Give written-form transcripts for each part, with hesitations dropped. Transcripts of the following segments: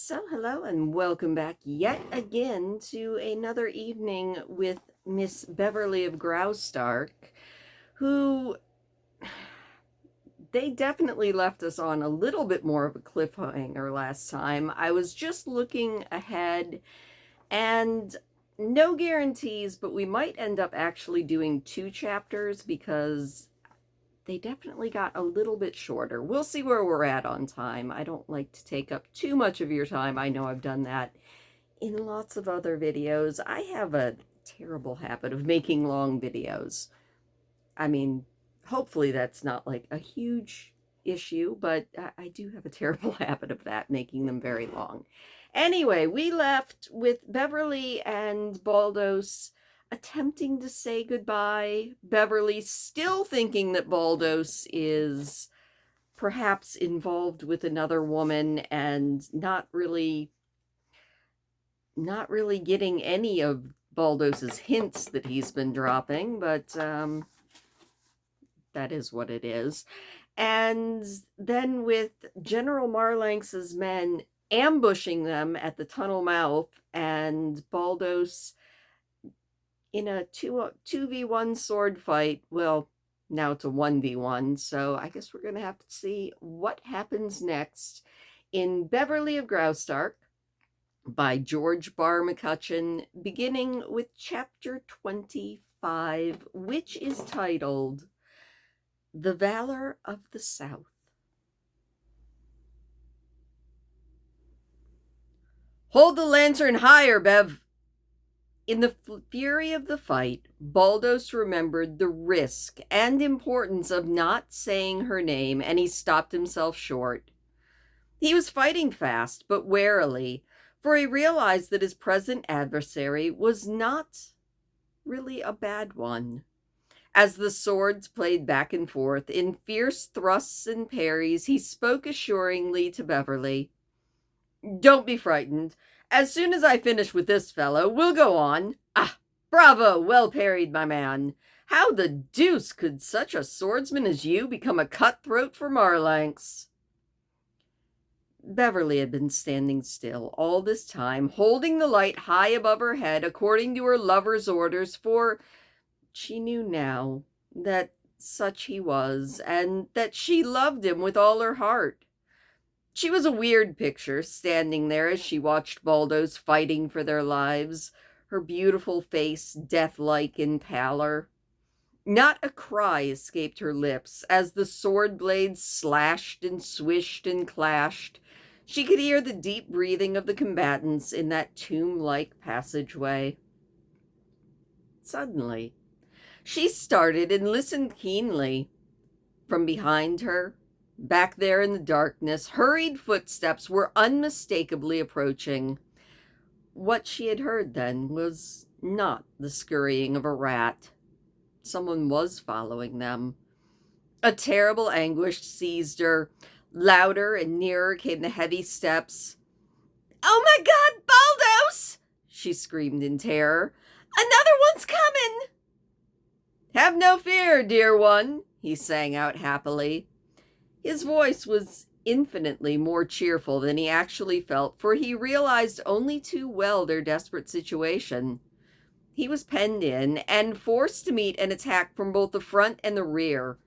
So, hello and welcome back yet again to another evening with Miss Beverly of Graustark, who they definitely left us on a little bit more of a cliffhanger last time. I was just looking ahead and no guarantees, but we might end up actually doing 2 chapters because they definitely got a little bit shorter. We'll see where we're at on time. I don't like to take up too much of your time. I know I've done that in lots of other videos. I have a terrible habit of making long videos. I mean, hopefully that's not like a huge issue, but I do have a terrible habit of that, making them very long. Anyway, we left with Beverly and Baldos attempting to say goodbye. Beverly still thinking that Baldos is perhaps involved with another woman and not really getting any of Baldos's hints that he's been dropping, but that is what it is. And then with General Marlanx's men ambushing them at the tunnel mouth, and Baldos in a 2v1 sword fight. Well, now it's a 1v1, so I guess we're going to have to see what happens next in Beverly of Graustark by George Barr McCutcheon, beginning with chapter 25, which is titled The Valor of the South. Hold the lantern higher, Bev. In the fury of the fight, Baldos remembered the risk and importance of not saying her name, and he stopped himself short. He was fighting fast, but warily, for he realized that his present adversary was not really a bad one. As the swords played back and forth in fierce thrusts and parries, he spoke assuringly to Beverly. "Don't be frightened. As soon as I finish with this fellow, we'll go on. Ah, bravo, well parried, my man. How the deuce could such a swordsman as you become a cutthroat for Marlanx?" Beverly had been standing still all this time, holding the light high above her head according to her lover's orders, for she knew now that such he was, and that she loved him with all her heart. She was a weird picture, standing there as she watched Baldos fighting for their lives, her beautiful face death-like in pallor. Not a cry escaped her lips as the sword blades slashed and swished and clashed. She could hear the deep breathing of the combatants in that tomb-like passageway. Suddenly, she started and listened keenly. From behind her, back there in the darkness, hurried footsteps were unmistakably approaching. What she had heard then was not the scurrying of a rat. Someone was following them. A terrible anguish seized her. Louder and nearer came the heavy steps. "Oh my God, Baldos!" she screamed in terror. "Another one's coming!" "Have no fear, dear one," he sang out happily. His voice was infinitely more cheerful than he actually felt, for he realized only too well their desperate situation. He was penned in and forced to meet an attack from both the front and the rear.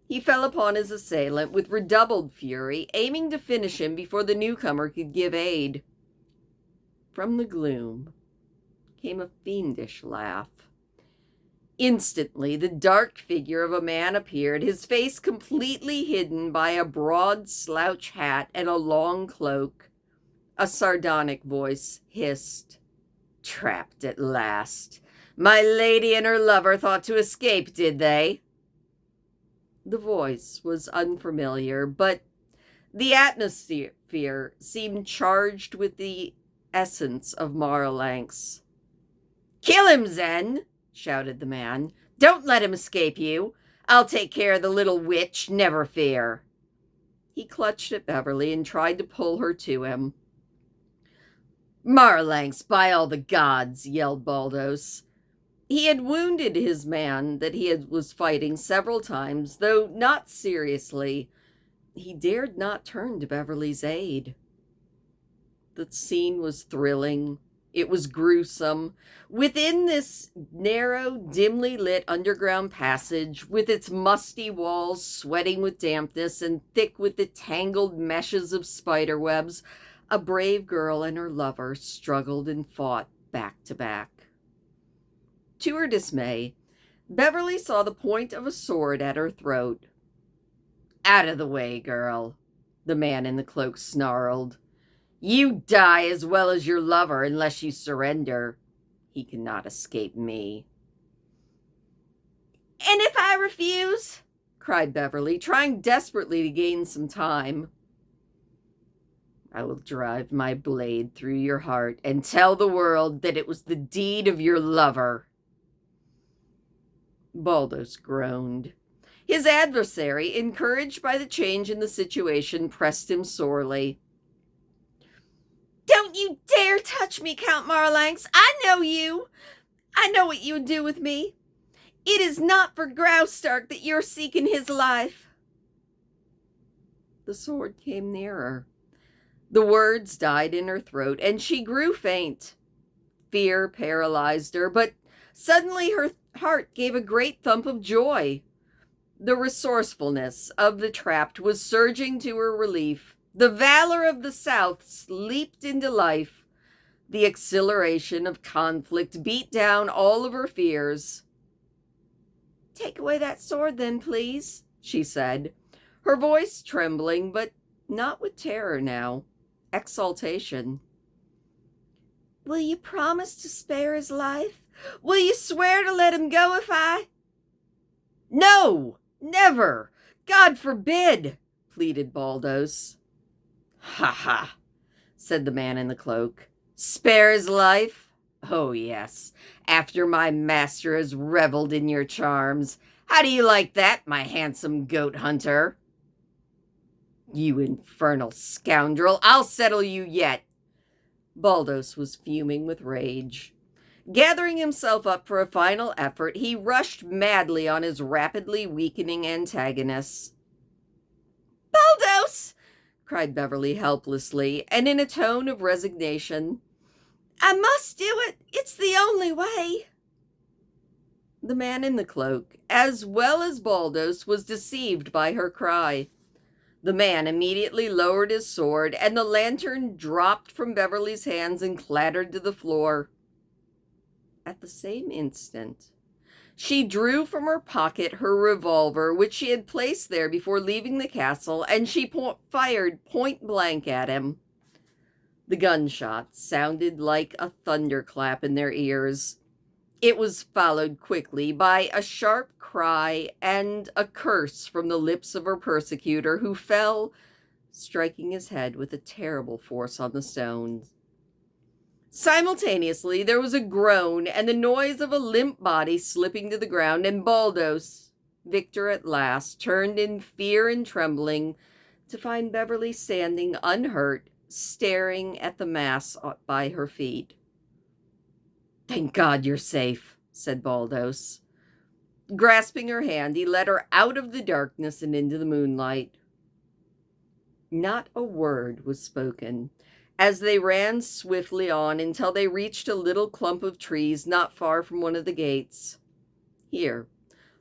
He fell upon his assailant with redoubled fury, aiming to finish him before the newcomer could give aid. From the gloom came a fiendish laugh. Instantly, the dark figure of a man appeared, his face completely hidden by a broad slouch hat and a long cloak. A sardonic voice hissed, "Trapped at last. My lady and her lover thought to escape, did they?" The voice was unfamiliar, but the atmosphere seemed charged with the essence of Marlanx. "Kill him, Zen!" shouted the man. "Don't let him escape you. I'll take care of the little witch, never fear." He clutched at Beverly and tried to pull her to him. "Marlanx, by all the gods!" yelled Baldos. He had wounded his man that was fighting several times, though not seriously. He dared not turn to Beverly's aid. The scene was thrilling. It was gruesome. Within this narrow, dimly lit underground passage, with its musty walls sweating with dampness and thick with the tangled meshes of spider webs, a brave girl and her lover struggled and fought back to back. To her dismay, Beverly saw the point of a sword at her throat. "Out of the way, girl," the man in the cloak snarled. "You die as well as your lover unless you surrender. He cannot escape me." "And if I refuse?" cried Beverly, trying desperately to gain some time. "I will drive my blade through your heart and tell the world that it was the deed of your lover." Baldos groaned. His adversary, encouraged by the change in the situation, pressed him sorely. "Don't you dare touch me, Count Marlanx. I know you. I know what you would do with me. It is not for Graustark that you're seeking his life." The sword came nearer. The words died in her throat, and she grew faint. Fear paralyzed her, but suddenly her heart gave a great thump of joy. The resourcefulness of the trapped was surging to her relief. The valor of the Souths leaped into life. The exhilaration of conflict beat down all of her fears. "Take away that sword then, please," she said, her voice trembling, but not with terror now, exaltation. "Will you promise to spare his life? Will you swear to let him go if I—" "No, never! God forbid!" pleaded Baldos. "Ha ha!" said the man in the cloak. "Spare his life? Oh, yes, after my master has reveled in your charms. How do you like that, my handsome goat hunter?" "You infernal scoundrel, I'll settle you yet." Baldos was fuming with rage. Gathering himself up for a final effort, he rushed madly on his rapidly weakening antagonist. "Baldos!" cried Beverly helplessly, and in a tone of resignation. "I must do it. It's the only way." The man in the cloak, as well as Baldos, was deceived by her cry. The man immediately lowered his sword, and the lantern dropped from Beverly's hands and clattered to the floor. At the same instant, she drew from her pocket her revolver, which she had placed there before leaving the castle, and she fired point blank at him. The gunshot sounded like a thunderclap in their ears. It was followed quickly by a sharp cry and a curse from the lips of her persecutor, who fell, striking his head with a terrible force on the stones. Simultaneously, there was a groan and the noise of a limp body slipping to the ground, and Baldos, victor at last, turned in fear and trembling to find Beverly standing unhurt, staring at the mass by her feet. "Thank God you're safe," said Baldos. Grasping her hand, he led her out of the darkness and into the moonlight. Not a word was spoken as they ran swiftly on until they reached a little clump of trees not far from one of the gates. Here,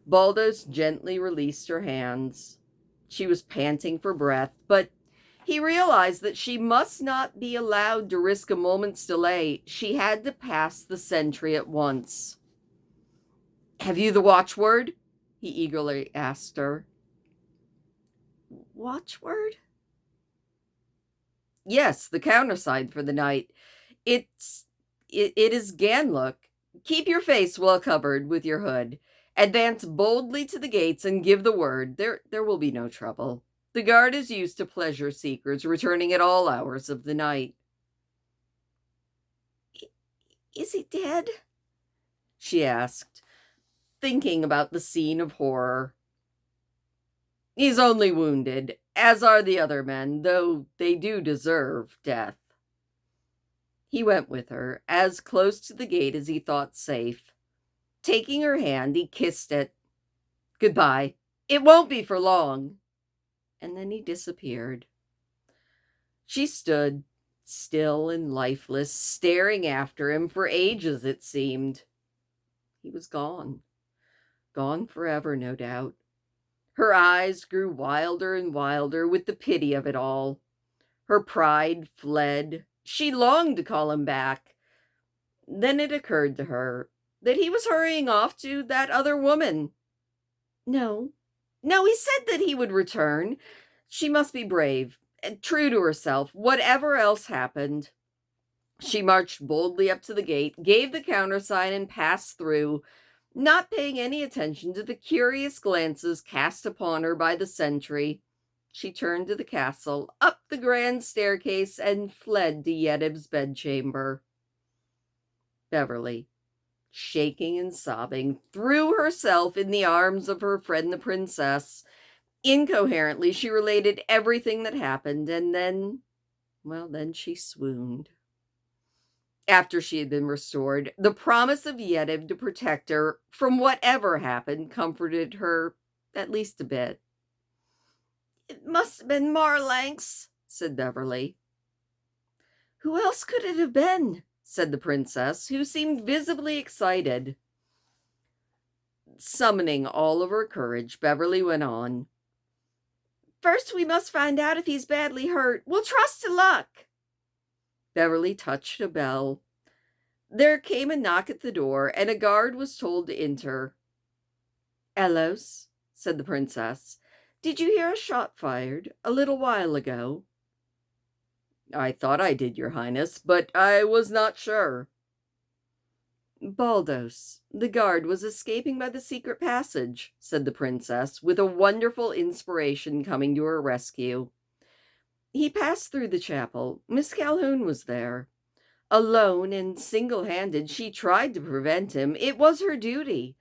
Baldos gently released her hands. She was panting for breath, but he realized that she must not be allowed to risk a moment's delay. She had to pass the sentry at once. "Have you the watchword?" he eagerly asked her. "Watchword?" "Yes, the countersign for the night. It is Ganlook. Keep your face well covered with your hood. Advance boldly to the gates and give the word. There will be no trouble. The guard is used to pleasure seekers returning at all hours of the night." "Is he dead?" she asked, thinking about the scene of horror. "He's only wounded, as are the other men, though they do deserve death." He went with her, as close to the gate as he thought safe. Taking her hand, he kissed it. "Goodbye. It won't be for long." And then he disappeared. She stood, still and lifeless, staring after him for ages, it seemed. He was gone. Gone forever, no doubt. Her eyes grew wilder and wilder with the pity of it all. Her pride fled. She longed to call him back. Then it occurred to her that he was hurrying off to that other woman. No, he said that he would return. She must be brave and true to herself, whatever else happened. She marched boldly up to the gate, gave the countersign, and passed through, not paying any attention to the curious glances cast upon her by the sentry. She turned to the castle, up the grand staircase, and fled to Yediv's bedchamber. Beverly, shaking and sobbing, threw herself in the arms of her friend the princess. Incoherently, she related everything that happened, and then she swooned. After she had been restored, the promise of Yediv to protect her from whatever happened comforted her at least a bit. "It must have been Marlanx," said Beverly. "Who else could it have been?" said the princess, who seemed visibly excited. Summoning all of her courage, Beverly went on. "First, we must find out if he's badly hurt. We'll trust to luck." Beverly touched a bell. There came a knock at the door, and a guard was told to enter. "Elos," said the princess, "did you hear a shot fired a little while ago?" "I thought I did, your highness, but I was not sure." "Baldos, the guard, was escaping by the secret passage," said the princess, with a wonderful inspiration coming to her rescue. "He passed through the chapel. Miss Calhoun was there. Alone and single-handed, she tried to prevent him. It was her duty.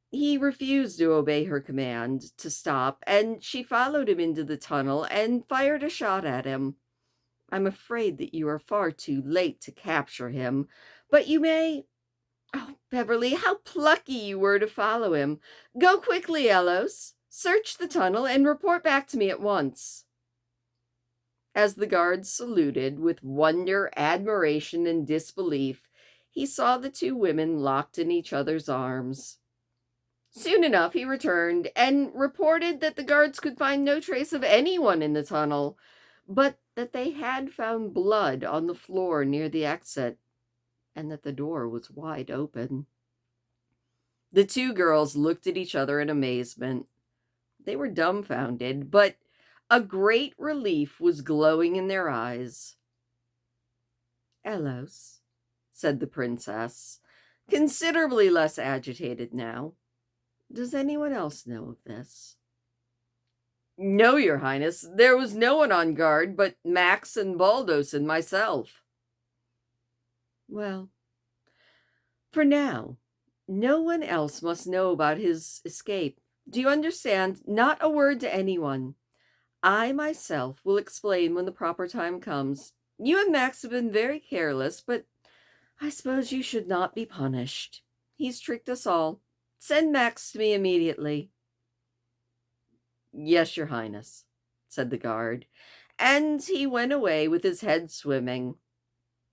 He refused to obey her command to stop, and she followed him into the tunnel and fired a shot at him. I'm afraid that you are far too late to capture him, but you may... Oh, Beverly, how plucky you were to follow him. Go quickly, Elos. Search the tunnel and report back to me at once." As the guard saluted with wonder, admiration, and disbelief, he saw the two women locked in each other's arms. Soon enough, he returned and reported that the guards could find no trace of anyone in the tunnel, but that they had found blood on the floor near the exit, and that the door was wide open. The two girls looked at each other in amazement. They were dumbfounded, but a great relief was glowing in their eyes. "Elos," said the princess, considerably less agitated now, "does anyone else know of this?" "No, your highness. There was no one on guard but Max and Baldos and myself." "Well, for now, no one else must know about his escape. Do you understand? Not a word to anyone. I myself will explain when the proper time comes. You and Max have been very careless, but I suppose you should not be punished. He's tricked us all. Send Max to me immediately." "Yes, your highness," said the guard, and he went away with his head swimming.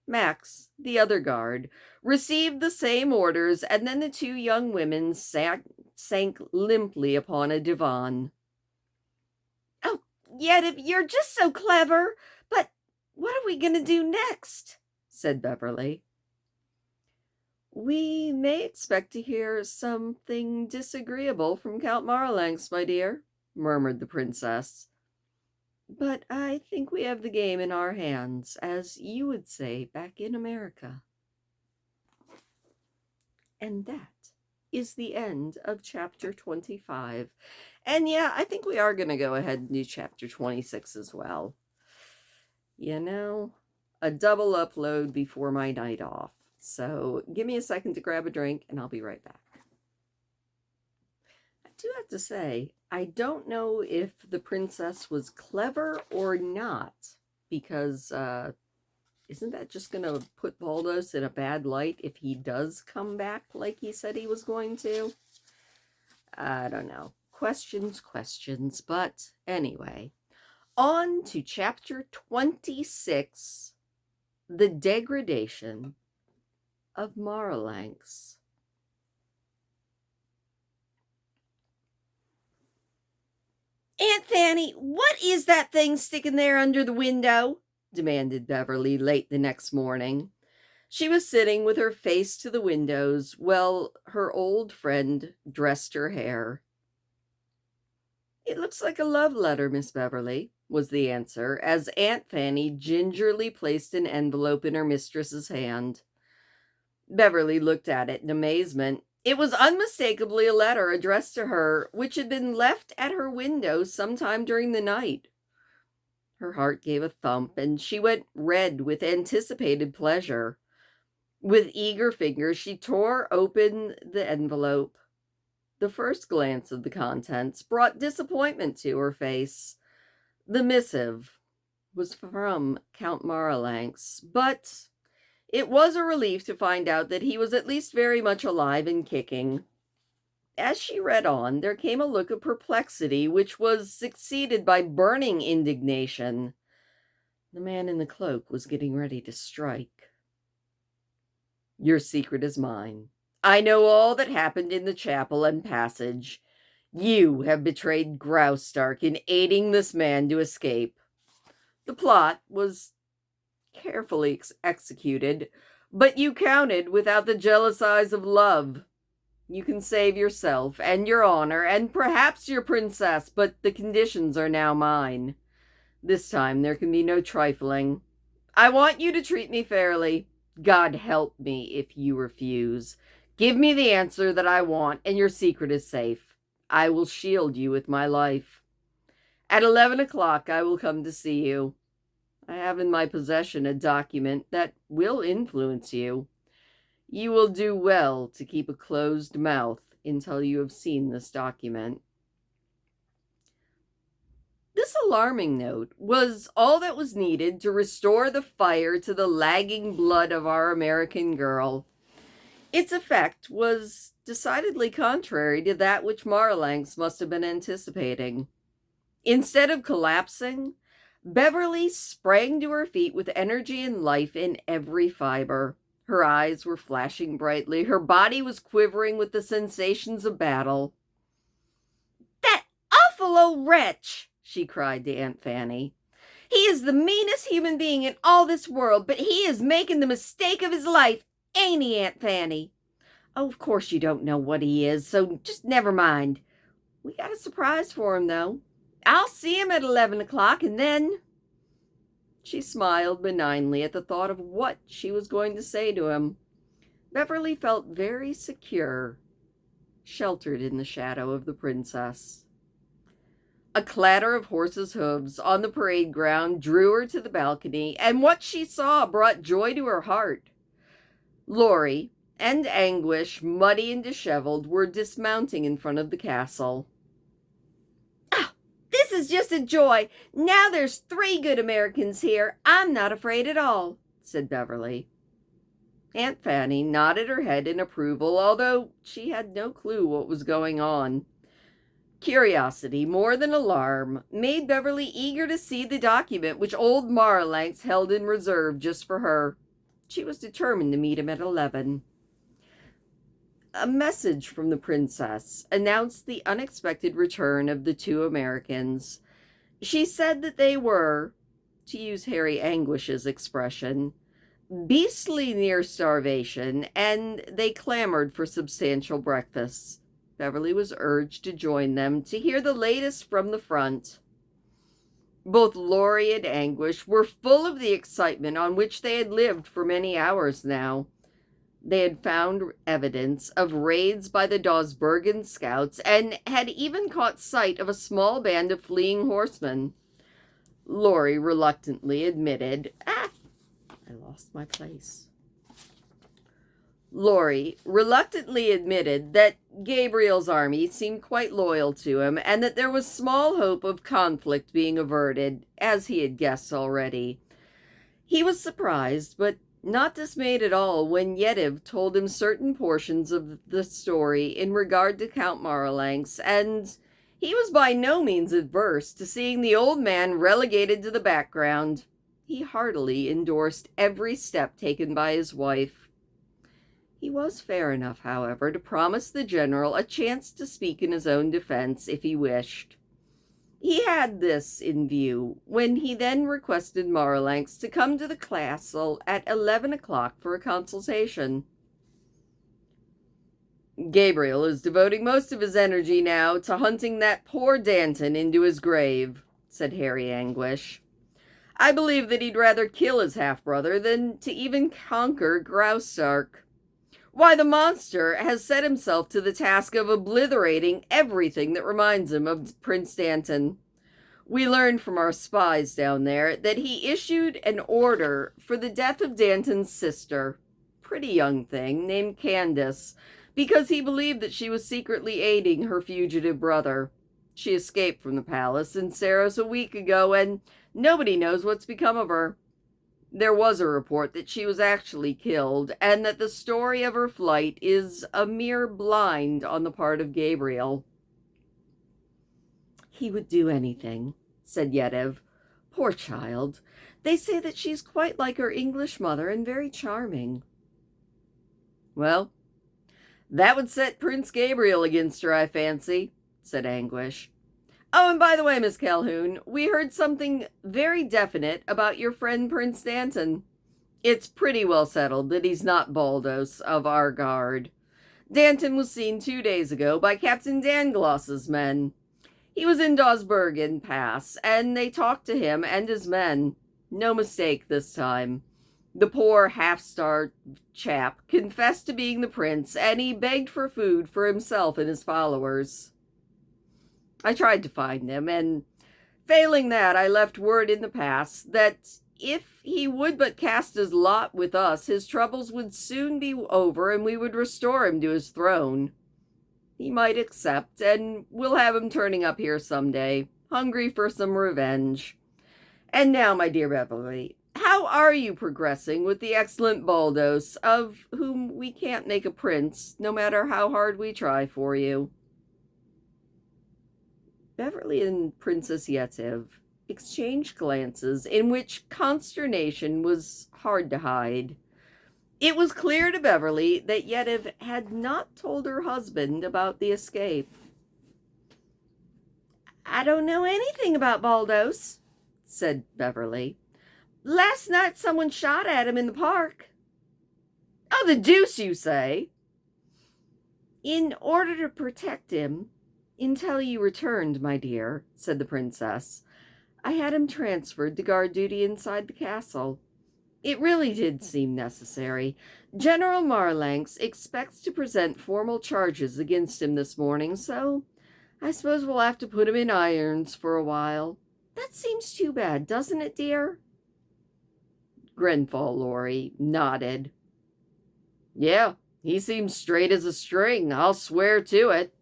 Max, the other guard, received the same orders, and then the two young women sank limply upon a divan. "Oh, Yediv, you're just so clever, but what are we going to do next?" said Beverly. "We may expect to hear something disagreeable from Count Marlanx, my dear," murmured the princess. "But I think we have the game in our hands, as you would say back in America." And that is the end of chapter 25. And yeah, I think we are going to go ahead and do chapter 26 as well. You know, a double upload before my night off. So give me a second to grab a drink and I'll be right back. I do have to say, I don't know if the princess was clever or not, because isn't that just going to put Baldos in a bad light if he does come back like he said he was going to? I don't know. Questions, but anyway. On to chapter 26, The Degradation of Marlanx. "Aunt Fanny, what is that thing sticking there under the window?" demanded Beverly late the next morning. She was sitting with her face to the windows while her old friend dressed her hair. "It looks like a love letter, Miss Beverly," was the answer, as Aunt Fanny gingerly placed an envelope in her mistress's hand. Beverly looked at it in amazement. It was unmistakably a letter addressed to her, which had been left at her window sometime during the night. Her heart gave a thump, and she went red with anticipated pleasure. With eager fingers, she tore open the envelope. The first glance of the contents brought disappointment to her face. The missive was from Count Marlanx, but it was a relief to find out that he was at least very much alive and kicking. As she read on, there came a look of perplexity, which was succeeded by burning indignation. The man in the cloak was getting ready to strike. "Your secret is mine. I know all that happened in the chapel and passage. You have betrayed Graustark in aiding this man to escape. The plot was carefully executed, but you counted without the jealous eyes of love. You can save yourself and your honor and perhaps your princess, but the conditions are now mine. This time there can be no trifling. I want you to treat me fairly. God help me if you refuse. Give me the answer that I want, and your secret is safe. I will shield you with my life. At 11 o'clock, I will come to see you. I have in my possession a document that will influence you. You will do well to keep a closed mouth until you have seen this document." This alarming note was all that was needed to restore the fire to the lagging blood of our American girl. Its effect was decidedly contrary to that which Marlanx must have been anticipating. Instead of collapsing, Beverly sprang to her feet with energy and life in every fiber. Her eyes were flashing brightly. Her body was quivering with the sensations of battle. "That awful old wretch!" she cried to Aunt Fanny. "He is the meanest human being in all this world, but he is making the mistake of his life, ain't he, Aunt Fanny? Oh, of course you don't know what he is, so just never mind. We got a surprise for him, though. I'll see him at 11 o'clock, and then—" She smiled benignly at the thought of what she was going to say to him. Beverly felt very secure, sheltered in the shadow of the princess. A clatter of horses' hooves on the parade ground drew her to the balcony, and what she saw brought joy to her heart. Lori and Anguish, muddy and disheveled, were dismounting in front of the castle. "Oh, this is just a joy! Now there's 3 good Americans here. I'm not afraid at all," said Beverly. Aunt Fanny nodded her head in approval, although she had no clue what was going on. Curiosity, more than alarm, made Beverly eager to see the document which old Marlanx held in reserve just for her. She was determined to meet him at 11. A message from the princess announced the unexpected return of the 2 Americans. She said that they were, to use Harry Anguish's expression, beastly near starvation, and they clamored for substantial breakfasts. Beverly was urged to join them to hear the latest from the front. Both Lori and Anguish were full of the excitement on which they had lived for many hours now. They had found evidence of raids by the Dawsbergen scouts and had even caught sight of a small band of fleeing horsemen. Lori reluctantly admitted, I lost my place. Lori reluctantly admitted that Gabriel's army seemed quite loyal to him and that there was small hope of conflict being averted, as he had guessed already. He was surprised, but not dismayed at all when Yetive told him certain portions of the story in regard to Count Marlanx, and he was by no means averse to seeing the old man relegated to the background. He heartily endorsed every step taken by his wife. He was fair enough, however, to promise the general a chance to speak in his own defense if he wished. He had this in view when he then requested Marlanx to come to the castle at 11 o'clock for a consultation. Gabriel is devoting most of his energy now to hunting that poor Danton into his grave, said Harry Anguish. I believe that he'd rather kill his half-brother than to even conquer Graustark. Why, the monster has set himself to the task of obliterating everything that reminds him of Prince Danton. We learned from our spies down there that he issued an order for the death of Danton's sister, pretty young thing, named Candace, because he believed that she was secretly aiding her fugitive brother. She escaped from the palace in Saros a week ago, and nobody knows what's become of her. There was a report that she was actually killed, and that the story of her flight is a mere blind on the part of Gabriel. He would do anything, said Yetive. Poor child. They say that she's quite like her English mother and very charming. Well, that would set Prince Gabriel against her, I fancy, said Anguish. Oh, and by the way, Miss Calhoun, we heard something very definite about your friend Prince Danton. It's pretty well settled that he's not Baldos of our guard. Danton was seen 2 days ago by Captain Dangloss's men. He was in Dawsbergen Pass, and they talked to him and his men. No mistake this time. The poor half-starved chap confessed to being the prince, and he begged for food for himself and his followers. I tried to find him, and failing that, I left word in the pass that if he would but cast his lot with us, his troubles would soon be over and we would restore him to his throne. He might accept, and we'll have him turning up here someday, hungry for some revenge. And now, my dear Beverly, how are you progressing with the excellent Baldos, of whom we can't make a prince, no matter how hard we try for you? Beverly and Princess Yetive exchanged glances in which consternation was hard to hide. It was clear to Beverly that Yetive had not told her husband about the escape. I don't know anything about Baldos, said Beverly. Last night someone shot at him in the park. Oh, the deuce, you say? In order to protect him, until you returned, my dear, said the princess, I had him transferred to guard duty inside the castle. It really did seem necessary. General Marlanx expects to present formal charges against him this morning, so I suppose we'll have to put him in irons for a while. That seems too bad, doesn't it, dear? Grenfall Lorry nodded. Yeah, he seems straight as a string, I'll swear to it.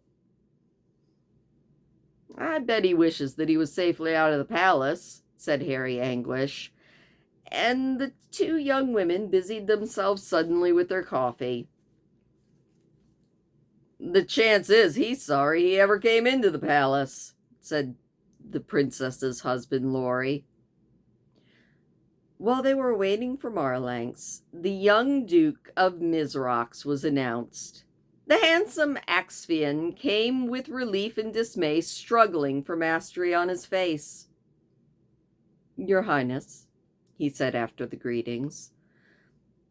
I bet he wishes that he was safely out of the palace, said Harry Anguish, and the two young women busied themselves suddenly with their coffee. The chance is he's sorry he ever came into the palace, said the princess's husband, Laurie. While they were waiting for Marlanx, the young Duke of Mizrox was announced. The handsome Axphian came with relief and dismay, struggling for mastery on his face. Your Highness, he said after the greetings,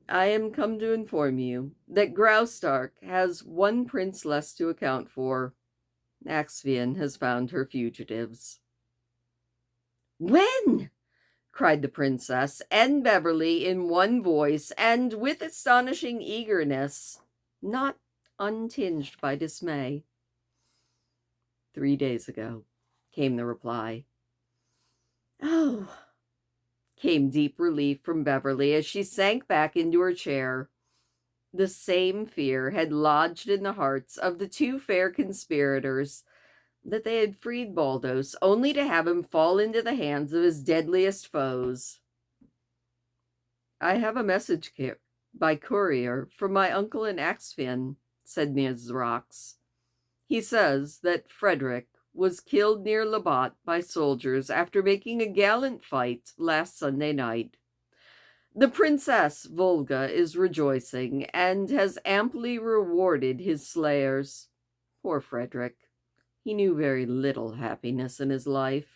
I am come to inform you that Graustark has one prince less to account for. Axphian has found her fugitives. When? Cried the princess and Beverly in one voice, and with astonishing eagerness, not untinged by dismay. 3 days ago, came the reply. Oh, came deep relief from Beverly as she sank back into her chair. The same fear had lodged in the hearts of the two fair conspirators, that they had freed Baldos only to have him fall into the hands of his deadliest foes. I have a message by courier from my uncle in Axphian, said Mizrox. He says that Frederick was killed near Labat by soldiers after making a gallant fight last Sunday night. The Princess Volga is rejoicing and has amply rewarded his slayers. Poor Frederick. He knew very little happiness in his life.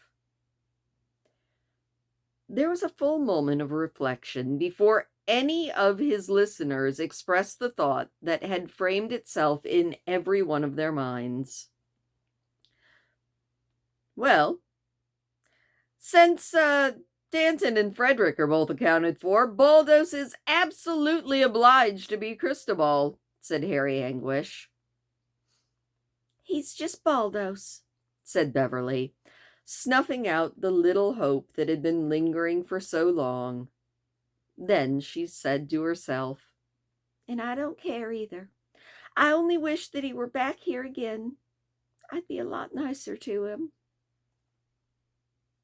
There was a full moment of reflection before any of his listeners expressed the thought that had framed itself in every one of their minds. Well, since Danton and Frederick are both accounted for, Baldos is absolutely obliged to be Cristobal, said Harry Anguish. He's just Baldos, said Beverly, snuffing out the little hope that had been lingering for so long. Then she said to herself, and I don't care either. I only wish that he were back here again. I'd be a lot nicer to him.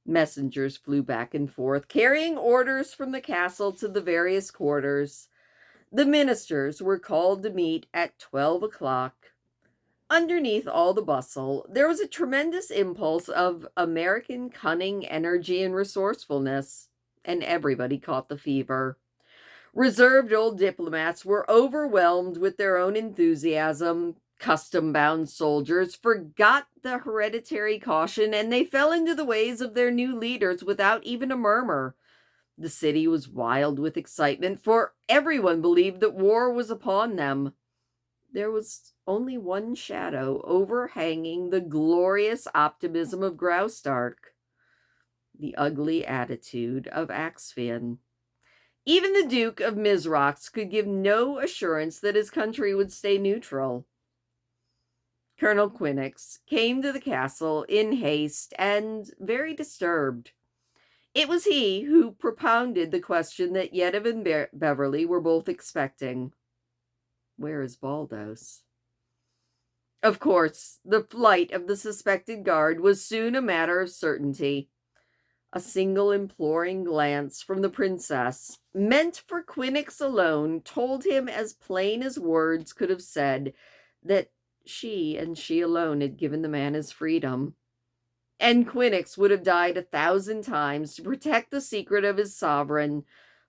Messengers flew back and forth, carrying orders from the castle to the various quarters. The ministers were called to meet at 12 o'clock. Underneath all the bustle, there was a tremendous impulse of American cunning, energy, and resourcefulness, and everybody caught the fever. Reserved old diplomats were overwhelmed with their own enthusiasm. Custom-bound soldiers forgot the hereditary caution, and they fell into the ways of their new leaders without even a murmur. The city was wild with excitement, for everyone believed that war was upon them. There was only one shadow overhanging the glorious optimism of Graustark: the ugly attitude of Axphain. Even the Duke of Mizrox could give no assurance that his country would stay neutral. Colonel Quinnox came to the castle in haste and very disturbed. It was he who propounded the question that Yetive and Beverly were both expecting. Where is Baldos? Of course, the flight of the suspected guard was soon a matter of certainty. A single imploring glance from the princess, meant for Quinnox alone, told him as plain as words could have said that she and she alone had given the man his freedom. And Quinnox would have died 1,000 times to protect the secret of his sovereign,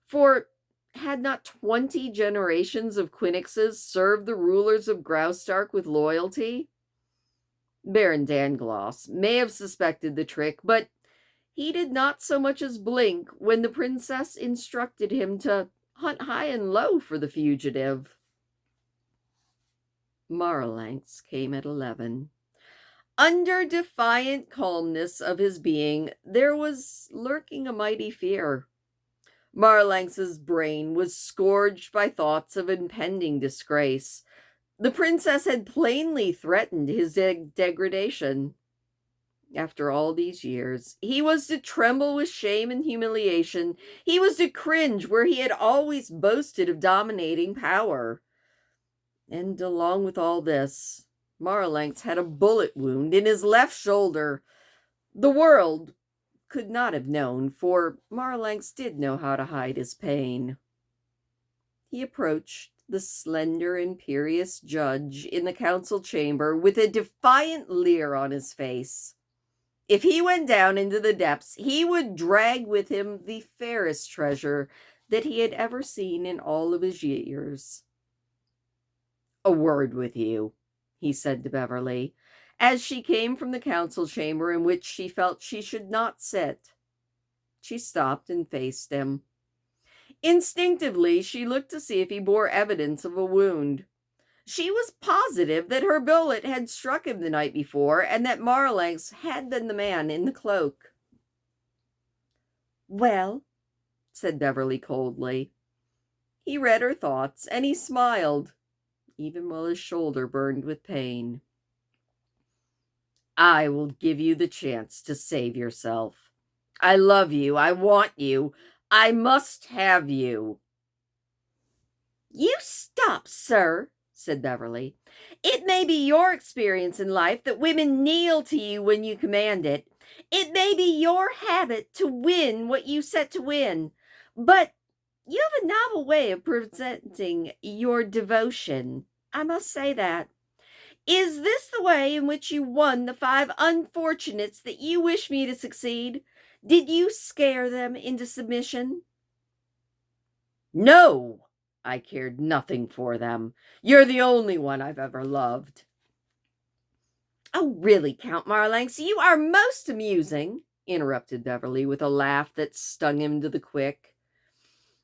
for had not 20 generations of Quinnoxes served the rulers of Graustark with loyalty? Baron Dangloss may have suspected the trick, but he did not so much as blink when the princess instructed him to hunt high and low for the fugitive. Marlanx came at 11. Under defiant calmness of his being, there was lurking a mighty fear. Marlanx's brain was scourged by thoughts of impending disgrace. The princess had plainly threatened his degradation. After all these years, he was to tremble with shame and humiliation. He was to cringe where he had always boasted of dominating power. And along with all this, Marlanx had a bullet wound in his left shoulder. The world could not have known, for Marlanx did know how to hide his pain. He approached the slender, imperious judge in the council chamber with a defiant leer on his face. If he went down into the depths, he would drag with him the fairest treasure that he had ever seen in all of his years. "A word with you," he said to Beverly, as she came from the council chamber in which she felt she should not sit. She stopped and faced him. Instinctively, she looked to see if he bore evidence of a wound. She was positive that her bullet had struck him the night before, and that Marlanx had been the man in the cloak. "Well," said Beverly coldly. He read her thoughts, and he smiled, even while his shoulder burned with pain. "I will give you the chance to save yourself. I love you. I want you. I must have you." "You stop, sir," said Beverly. "It may be your experience in life that women kneel to you when you command it. It may be your habit to win what you set to win. But you have a novel way of presenting your devotion. I must say that. Is this the way in which you won the 5 unfortunates that you wish me to succeed? Did you scare them into submission?" "No, I cared nothing for them. You're the only one I've ever loved." "Oh, really, Count Marlanx, you are most amusing," interrupted Beverly with a laugh that stung him to the quick.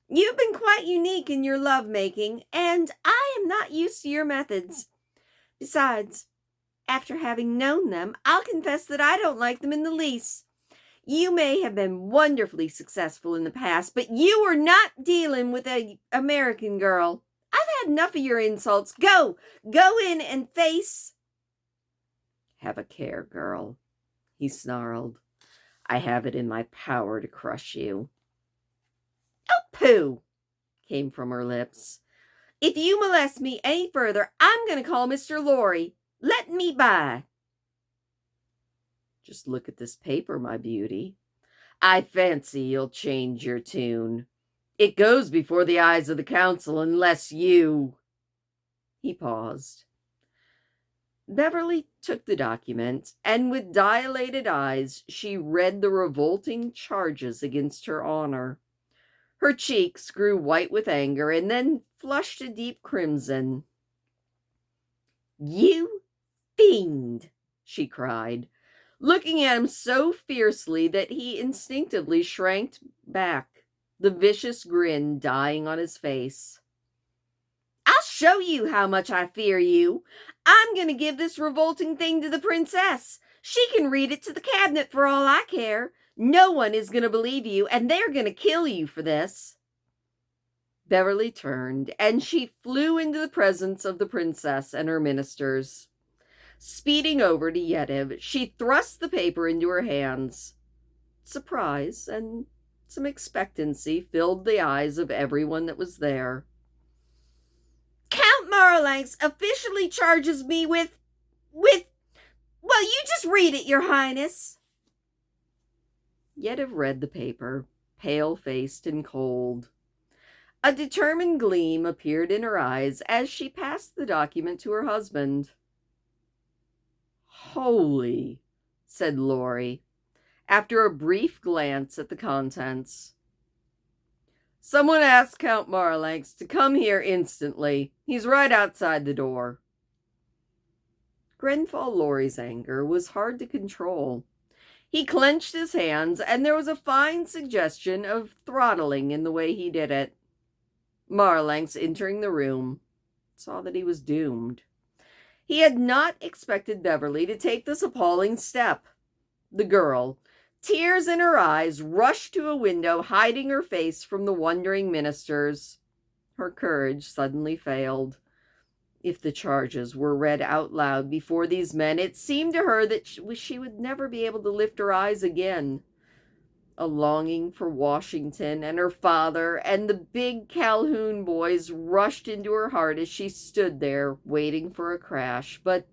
"You've been quite unique in your love-making, and I am not used to your methods. Besides, after having known them, I'll confess that I don't like them in the least. You may have been wonderfully successful in the past, but you were not dealing with an American girl. I've had enough of your insults. Go in and face—" "Have a care, girl," he snarled. "I have it in my power to crush you." "Oh, pooh," came from her lips. "If you molest me any further, I'm going to call Mr. Lorry. Let me by." "Just look at this paper, my beauty. I fancy you'll change your tune. It goes before the eyes of the council unless you—" He paused. Beverly took the document, and with dilated eyes, she read the revolting charges against her honor. Her cheeks grew white with anger and then flushed a deep crimson. "You fiend!" she cried, looking at him so fiercely that he instinctively shrank back, the vicious grin dying on his face. "I'll show you how much I fear you. I'm going to give this revolting thing to the princess. She can read it to the cabinet for all I care. No one is going to believe you, and they're going to kill you for this." Beverly turned, and she flew into the presence of the princess and her ministers. Speeding over to Yetive, she thrust the paper into her hands. Surprise and some expectancy filled the eyes of everyone that was there. "Count Marlanx officially charges me with, well, you just read it, Your Highness." Yetive read the paper, pale-faced and cold. A determined gleam appeared in her eyes as she passed the document to her husband. "Holy," said Lorry, after a brief glance at the contents. "Someone ask Count Marlanx to come here instantly. He's right outside the door." Grenfall Lorry's anger was hard to control. He clenched his hands, and there was a fine suggestion of throttling in the way he did it. Marlanx, entering the room, saw that he was doomed. He had not expected Beverly to take this appalling step. The girl, tears in her eyes, rushed to a window, hiding her face from the wondering ministers. Her courage suddenly failed. If the charges were read out loud before these men, it seemed to her that she would never be able to lift her eyes again. A longing for Washington and her father and the big Calhoun boys rushed into her heart as she stood there waiting for a crash. But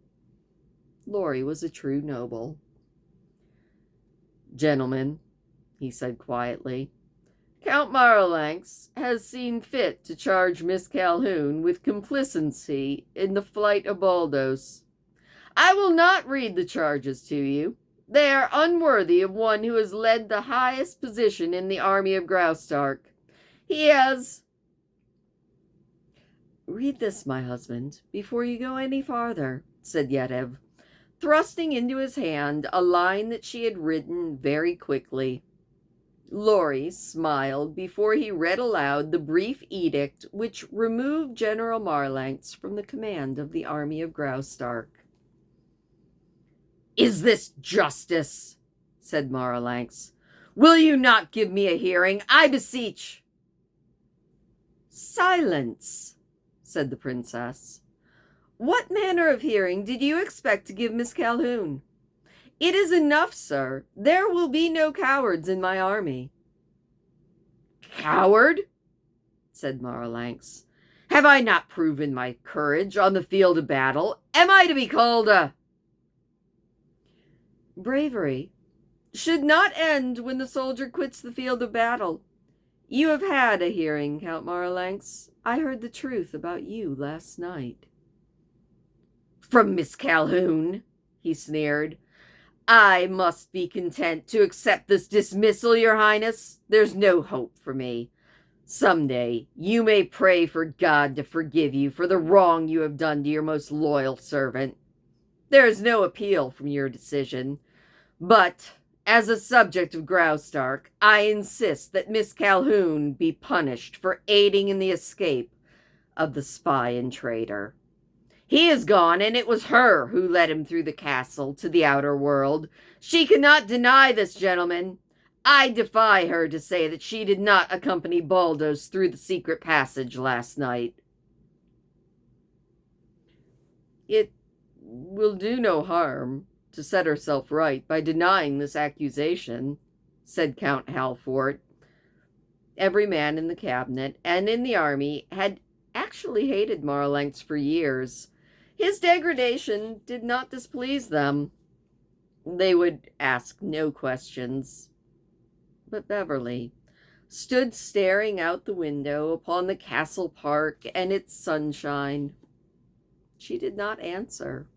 Lorry was a true noble. "Gentlemen," he said quietly, "Count Marlanx has seen fit to charge Miss Calhoun with complicity in the flight of Baldos. I will not read the charges to you. They are unworthy of one who has led the highest position in the army of Graustark. He has—" "Read this, my husband, before you go any farther," said Yetive, thrusting into his hand a line that she had written very quickly. Lorry smiled before he read aloud the brief edict which removed General Marlanx from the command of the army of Graustark. "Is this justice?" said Marlanx. "Will you not give me a hearing, I beseech?" "Silence," said the princess. "What manner of hearing did you expect to give Miss Calhoun? It is enough, sir. There will be no cowards in my army." "Coward?" said Marlanx. "Have I not proven my courage on the field of battle? Am I to be called a—" "Bravery should not end when the soldier quits the field of battle. You have had a hearing, Count Marlanx. I heard the truth about you last night." From Miss Calhoun, he sneered. I must be content to accept this dismissal, your highness. There's no hope for me. Someday you may pray for God to forgive you for the wrong you have done to your most loyal servant. There is no appeal from your decision, but as a subject of Graustark, I insist that Miss Calhoun be punished for aiding in the escape of the spy and traitor. He is gone, and it was her who led him through the castle to the outer world. She cannot deny this, gentlemen. I defy her to say that she did not accompany Baldos through the secret passage last night. It will do no harm to set herself right by denying this accusation, said Count Halfort. Every man in the cabinet and in the army had actually hated Marlanx for years. His degradation did not displease them. They would ask no questions. But Beverly stood staring out the window upon the castle park and its sunshine. She did not answer,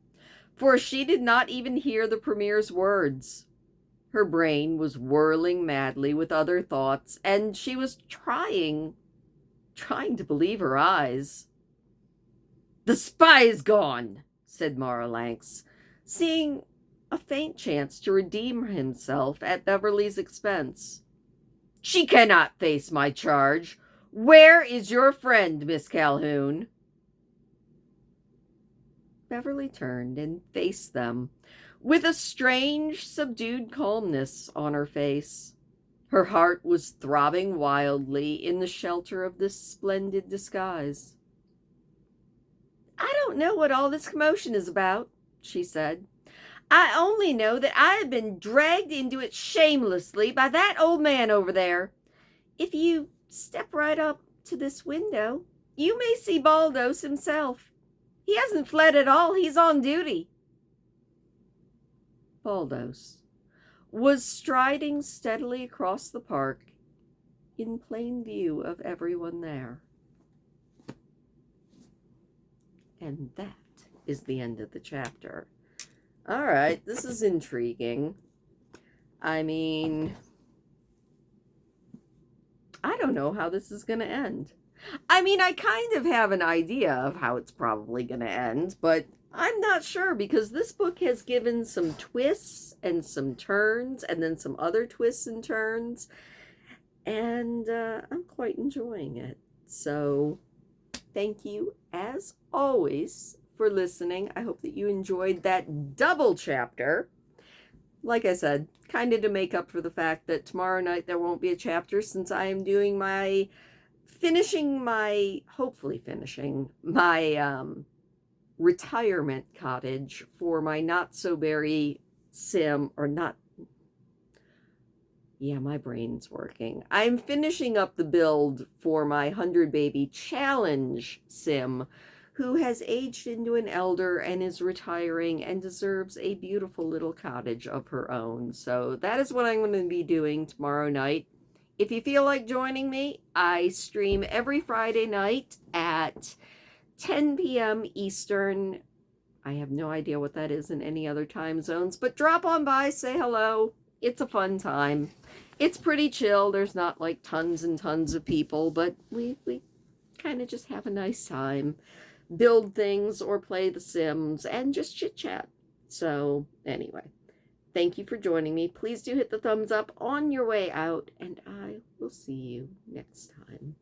for she did not even hear the premier's words. Her brain was whirling madly with other thoughts, and she was trying to believe her eyes. The spy is gone, said Marlanx, seeing a faint chance to redeem himself at Beverly's expense. She cannot face my charge. Where is your friend, Miss Calhoun? Beverly turned and faced them, with a strange, subdued calmness on her face. Her heart was throbbing wildly in the shelter of this splendid disguise. I don't know what all this commotion is about, she said. I only know that I have been dragged into it shamelessly by that old man over there. If you step right up to this window, you may see Baldos himself. He hasn't fled at all. He's on duty. Baldos was striding steadily across the park in plain view of everyone there. And that is the end of the chapter. All right, this is intriguing. I mean, I don't know how this is going to end. I mean, I kind of have an idea of how it's probably going to end, but I'm not sure because this book has given some twists and some turns and then some other twists and turns, and I'm quite enjoying it. So thank you, as always, for listening. I hope that you enjoyed that double chapter. Like I said, kind of to make up for the fact that tomorrow night there won't be a chapter since I am doing hopefully finishing my retirement cottage for my not-so-berry sim, or not, yeah, my brain's working. I'm finishing up the build for my 100 Baby Challenge sim, who has aged into an elder and is retiring and deserves a beautiful little cottage of her own. So that is what I'm going to be doing tomorrow night. If you feel like joining me, I stream every Friday night at 10 p.m. Eastern. I have no idea what that is in any other time zones, but drop on by, say hello. It's a fun time. It's pretty chill. There's not like tons and tons of people, but we kind of just have a nice time. Build things or play The Sims and just chit chat. So anyway, thank you for joining me. Please do hit the thumbs up on your way out, and I will see you next time.